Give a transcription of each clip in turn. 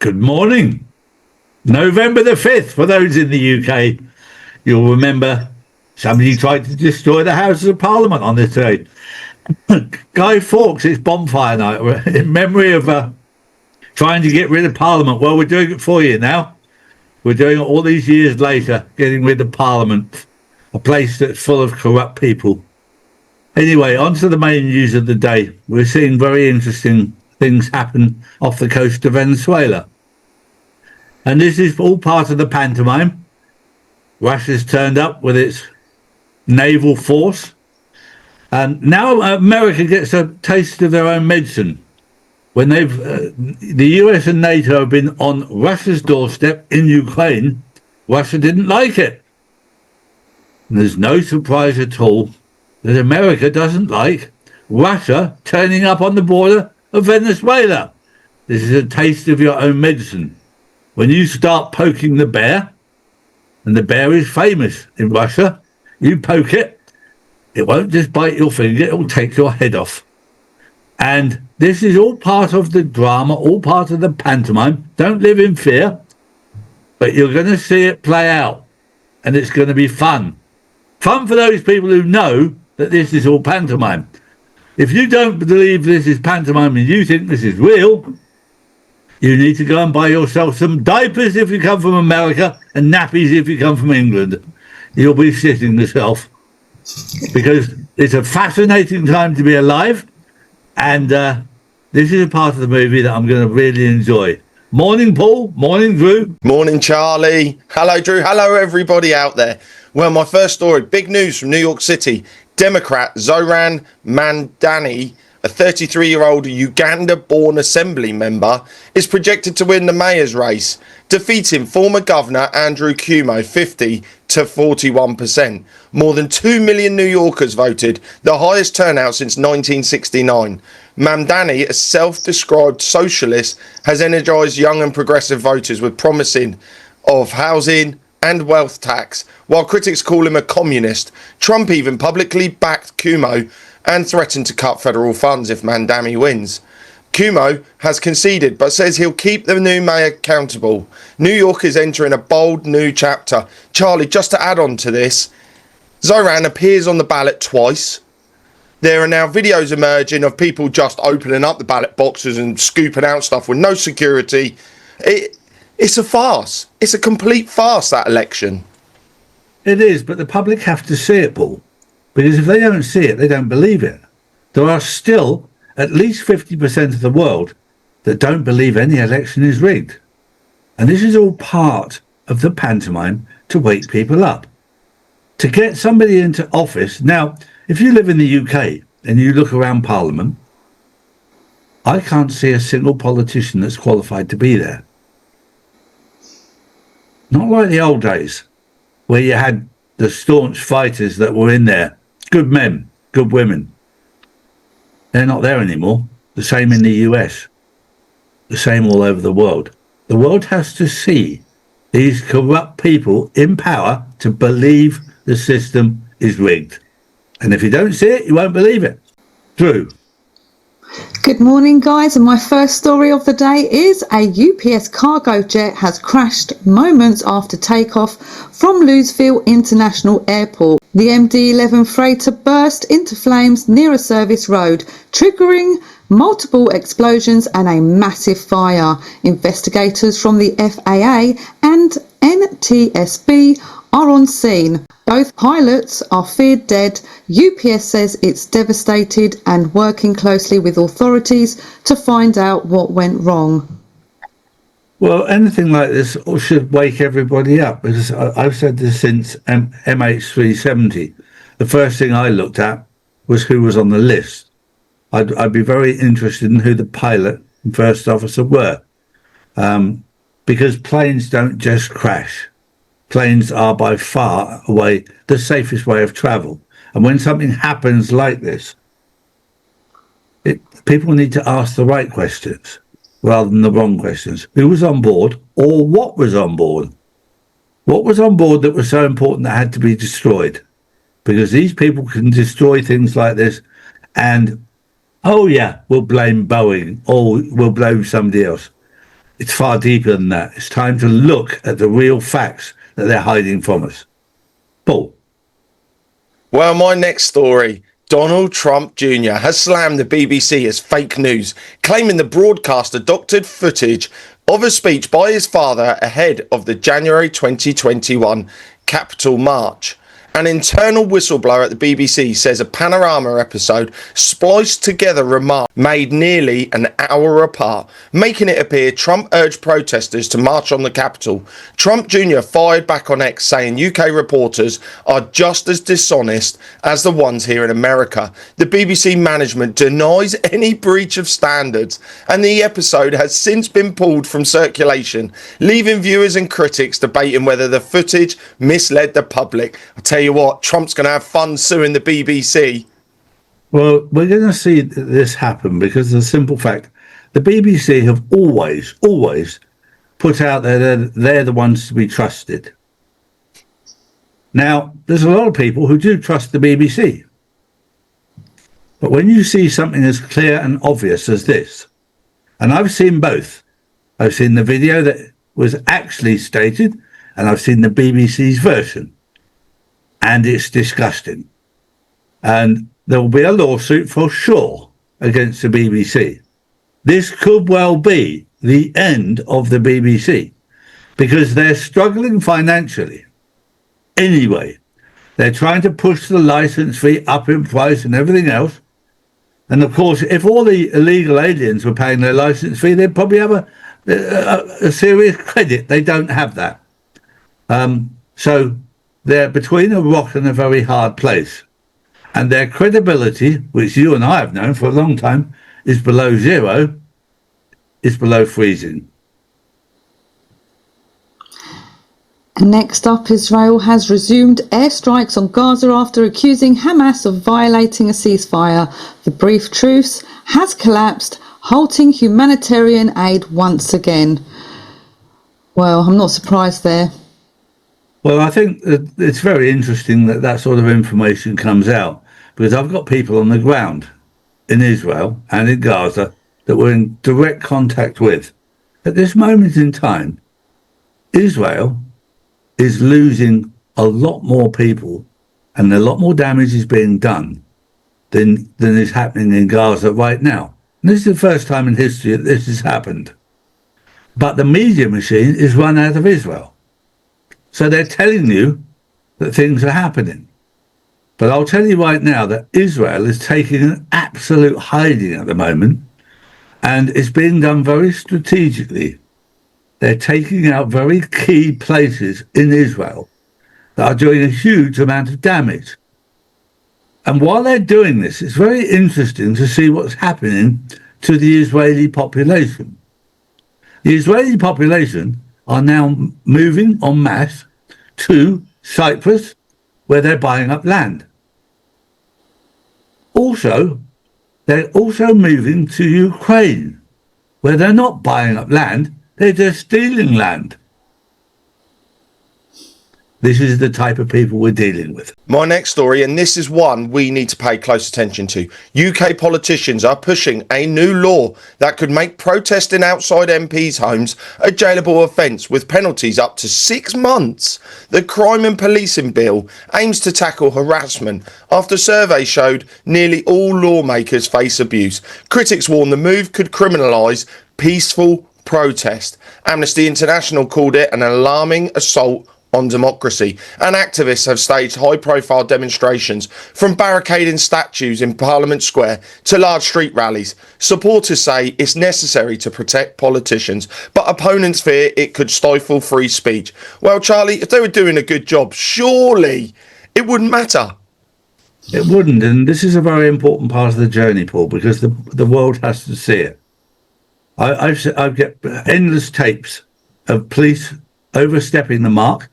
Good morning. November the 5th, for those in the UK, you'll remember somebody tried to destroy the Houses of Parliament on this day. Guy Fawkes, it's bonfire night in memory of trying to get rid of Parliament. Well, we're doing it for you now. We're doing it all these years later, getting rid of Parliament, a place that's full of corrupt people. Anyway, on to the main news of the day. We're seeing very interesting things happen off the coast of Venezuela. And this is all part of the pantomime. Russia's turned up with its naval force. And now America gets a taste of their own medicine. When the US and NATO have been on Russia's doorstep in Ukraine, Russia didn't like it. And there's no surprise at all that America doesn't like Russia turning up on the border of Venezuela. This is a taste of your own medicine. When you start poking the bear, and the bear is famous in Russia, you poke it, it won't just bite your finger, it will take your head off. And this is all part of the drama, all part of the pantomime. Don't live in fear, but you're going to see it play out, and it's going to be fun. Fun for those people who know that this is all pantomime. If you don't believe this is pantomime and you think this is real, you need to go and buy yourself some diapers if you come from America and nappies if you come from England. You'll be shitting yourself, because it's a fascinating time to be alive, and this is a part of the movie that I'm going to really enjoy. Morning, Paul. Morning, Drew. Morning, Charlie. Hello, Drew. Hello, everybody out there. Well, my first story, big news from New York City. Democrat Zoran Mandani, a 33-year-old Uganda-born assembly member, is projected to win the mayor's race, defeating former governor Andrew Cuomo 50 to 41%. More than 2 million New Yorkers voted, the highest turnout since 1969. Mamdani, a self-described socialist, has energised young and progressive voters with promising of housing and wealth tax. While critics call him a communist, Trump even publicly backed Cuomo and threatened to cut federal funds if Mandani wins. Cuomo has conceded but says he'll keep the new mayor accountable. New York is entering a bold new chapter. Charlie, just to add on to this, Zoran appears on the ballot twice. There are now videos emerging of people just opening up the ballot boxes and scooping out stuff with no security. It's a farce. It's a complete farce, that election. It is, but the public have to see it, Paul. Because if they don't see it, they don't believe it. There are still at least 50% of the world that don't believe any election is rigged. And this is all part of the pantomime to wake people up. To get somebody into office. Now, if you live in the UK and you look around Parliament, I can't see a single politician that's qualified to be there. Not like the old days, where you had the staunch fighters that were in there. Good men, good women. They're not there anymore. The same in the US. The same all over the world. The world has to see these corrupt people in power to believe the system is rigged. And if you don't see it, you won't believe it. Drew. Good morning, guys, and my first story of the day is a UPS cargo jet has crashed moments after takeoff from Louisville International Airport. The MD-11 freighter burst into flames near a service road, triggering multiple explosions and a massive fire. Investigators from the FAA and NTSB are on scene. Both pilots are feared dead. UPS says it's devastated and working closely with authorities to find out what went wrong. Well, anything like this should wake everybody up, because I've said this since MH370. The first thing I looked at was who was on the list. I'd be very interested in who the pilot and first officer were, because planes don't just crash. Planes are by far away the safest way of travel. And when something happens like this, people need to ask the right questions rather than the wrong questions. Who was on board, or what was on board? What was on board that was so important that had to be destroyed? Because these people can destroy things like this and, oh yeah, we'll blame Boeing or we'll blame somebody else. It's far deeper than that. It's time to look at the real facts that they're hiding from us. Paul. Well, my next story. Donald Trump Jr. has slammed the BBC as fake news, claiming the broadcaster doctored footage of a speech by his father ahead of the January 2021 Capitol March. An internal whistleblower at the BBC says a Panorama episode spliced together remarks made nearly an hour apart, making it appear Trump urged protesters to march on the Capitol. Trump Jr. fired back on X, saying UK reporters are just as dishonest as the ones here in America. The BBC management denies any breach of standards, and the episode has since been pulled from circulation, leaving viewers and critics debating whether the footage misled the public. I tell you what, Trump's going to have fun suing the BBC. Well, we're going to see this happen because of the simple fact the BBC have always put out there that they're the ones to be trusted. Now, there's a lot of people who do trust the BBC. But when you see something as clear and obvious as this, and I've seen both. I've seen the video that was actually stated, and I've seen the BBC's version. And it's disgusting. And there will be a lawsuit for sure against the BBC. This could well be the end of the BBC because they're struggling financially. Anyway, they're trying to push the license fee up in price and everything else. And of course, if all the illegal aliens were paying their license fee, they'd probably have a serious credit. They don't have that. So they're between a rock and a very hard place. And their credibility, which you and I have known for a long time, is below zero, is below freezing. And next up, Israel has resumed airstrikes on Gaza after accusing Hamas of violating a ceasefire. The brief truce has collapsed, halting humanitarian aid once again. Well, I'm not surprised there. Well, I think that it's very interesting that that sort of information comes out because I've got people on the ground in Israel and in Gaza that we're in direct contact with. At this moment in time, Israel is losing a lot more people and a lot more damage is being done than is happening in Gaza right now. And this is the first time in history that this has happened. But the media machine is run out of Israel. So they're telling you that things are happening. But I'll tell you right now that Israel is taking an absolute hiding at the moment, and it's being done very strategically. They're taking out very key places in Israel that are doing a huge amount of damage. And while they're doing this, it's very interesting to see what's happening to the Israeli population. The Israeli population are now moving en masse to Cyprus, where they're buying up land. Also, they're also moving to Ukraine, where they're not buying up land, they're just stealing land. This is the type of people we're dealing with. My next story, and this is one we need to pay close attention to. UK politicians are pushing a new law that could make protesting outside MPs' homes a jailable offence with penalties up to 6 months. The Crime and Policing Bill aims to tackle harassment after surveys showed nearly all lawmakers face abuse. Critics warn the move could criminalise peaceful protest. Amnesty International called it an alarming assault on democracy, and activists have staged high-profile demonstrations from barricading statues in Parliament Square to large street rallies. Supporters say it's necessary to protect politicians, but opponents fear it could stifle free speech. Well, Charlie, if they were doing a good job, surely it wouldn't matter. It wouldn't, and this is a very important part of the journey, Paul, because the world has to see it. I've got endless tapes of police overstepping the mark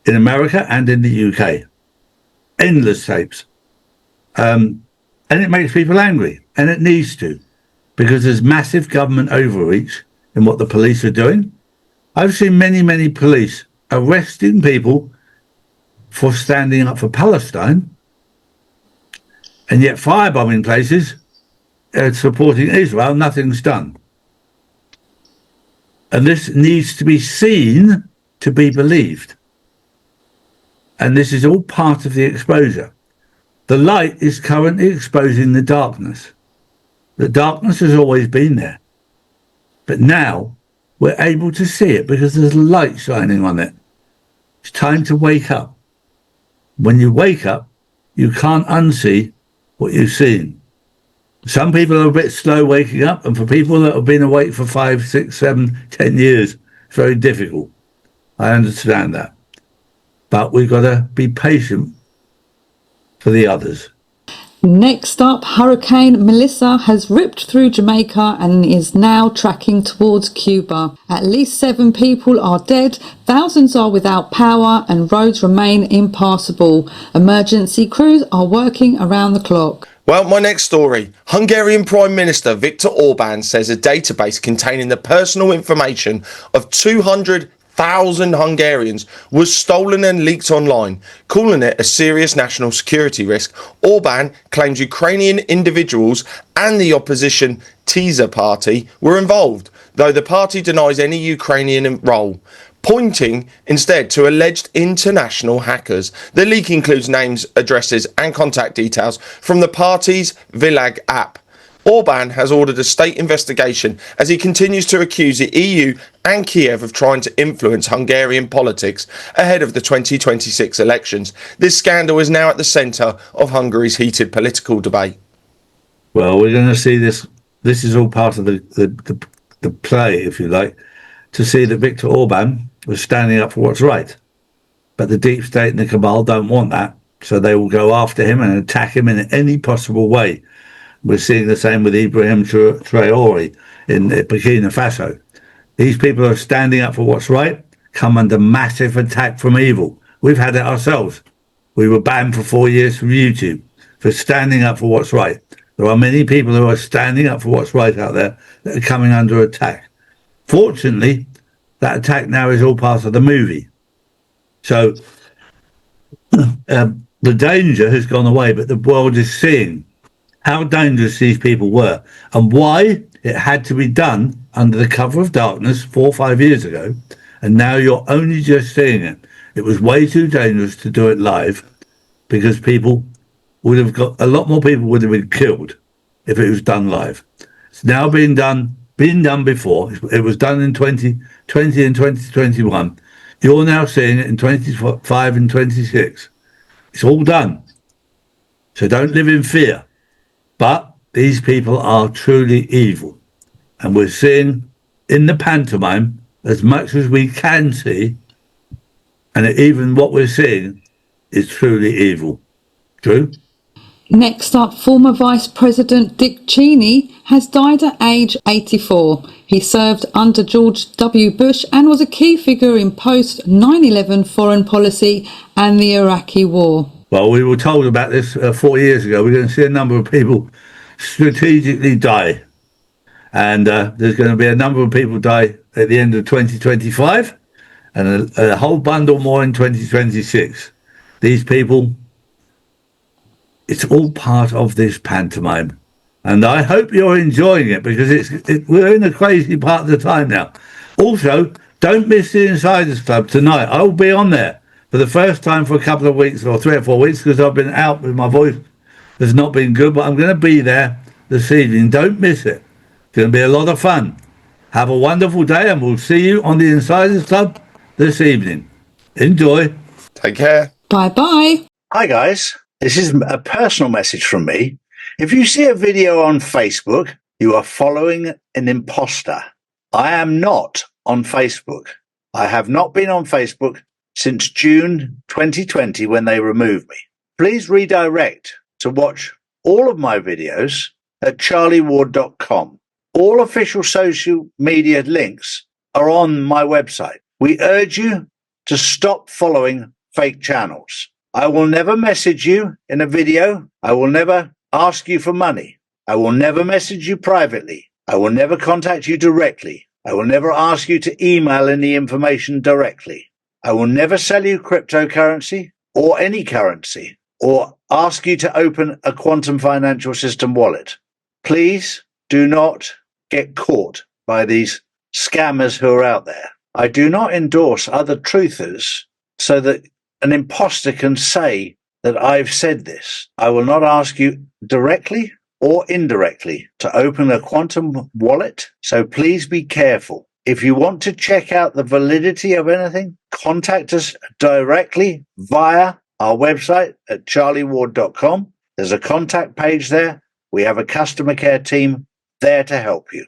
in America and in the UK. Endless tapes. And it makes people angry, and it needs to, because there's massive government overreach in what the police are doing. I've seen many police arresting people for standing up for Palestine, and yet firebombing places supporting Israel, nothing's done. And this needs to be seen to be believed. And this is all part of the exposure. The light is currently exposing the darkness. The darkness has always been there. But now we're able to see it because there's light shining on it. It's time to wake up. When you wake up, you can't unsee what you've seen. Some people are a bit slow waking up, and for people that have been awake for 5, 6, 7, 10 years, it's very difficult. I understand that. But we've got to be patient for the others. Next up, Hurricane Melissa has ripped through Jamaica and is now tracking towards Cuba. At least 7 people are dead, thousands are without power, and roads remain impassable. Emergency crews are working around the clock. Well, my next story. Hungarian Prime Minister Viktor Orban says a database containing the personal information of 200,000 Hungarians was stolen and leaked online, calling it a serious national security risk. Orban claims Ukrainian individuals and the opposition Teaser party were involved, though the party denies any Ukrainian role, pointing instead to alleged international hackers. The leak includes names, addresses and contact details from the party's Vilag app. Orban has ordered a state investigation as he continues to accuse the EU and Kiev of trying to influence Hungarian politics ahead of the 2026 elections. This scandal is now at the centre of Hungary's heated political debate. Well, we're going to see this. This is all part of the play, if you like, to see that Viktor Orban was standing up for what's right. But the deep state and the cabal don't want that, so they will go after him and attack him in any possible way. We're seeing the same with Ibrahim Traore in Burkina Faso. These people are standing up for what's right, come under massive attack from evil. We've had it ourselves. We were banned for 4 years from YouTube for standing up for what's right. There are many people who are standing up for what's right out there that are coming under attack. Fortunately, that attack now is all part of the movie. So the danger has gone away, but the world is seeing how dangerous these people were and why it had to be done under the cover of darkness 4 or 5 years ago. And now you're only just seeing it. It was way too dangerous to do it live because people would have got, a lot more people would have been killed if it was done live. It's now been done before. It was done in 2020 and 2021. You're now seeing it in 25 and 26. It's all done. So don't live in fear. But these people are truly evil. And we're seeing in the pantomime as much as we can see, and even what we're seeing is truly evil. True? Next up, former Vice President Dick Cheney has died at age 84. He served under George W. Bush and was a key figure in post-9/11 foreign policy and the Iraqi war. Well, we were told about this 4 years ago. We're going to see a number of people strategically die. And there's going to be a number of people die at the end of 2025 and a whole bundle more in 2026. These people, it's all part of this pantomime. And I hope you're enjoying it because we're in a crazy part of the time now. Also, don't miss the Insiders Club tonight. I will be on there for the first time for a couple of weeks or 3 or 4 weeks because I've been out with my voice. Has not been good, but I'm going to be there this evening. Don't miss it. It's going to be a lot of fun. Have a wonderful day and we'll see you on the Insiders Club this evening. Enjoy. Take care. Bye-bye. Hi guys, this is a personal message from me. If you see a video on Facebook, you are following an imposter. I am not on Facebook. I have not been on Facebook since June 2020 when they removed me. Please redirect to watch all of my videos at charlieward.com. All official social media links are on my website. We urge you to stop following fake channels. I will never message you in a video. I will never ask you for money. I will never message you privately. I will never contact you directly. I will never ask you to email any information directly. I will never sell you cryptocurrency or any currency or ask you to open a quantum financial system wallet. Please do not get caught by these scammers who are out there. I do not endorse other truthers so that an imposter can say that I've said this. I will not ask you directly or indirectly to open a quantum wallet, so please be careful. If you want to check out the validity of anything, contact us directly via our website at charlieward.com. There's a contact page there. We have a customer care team there to help you.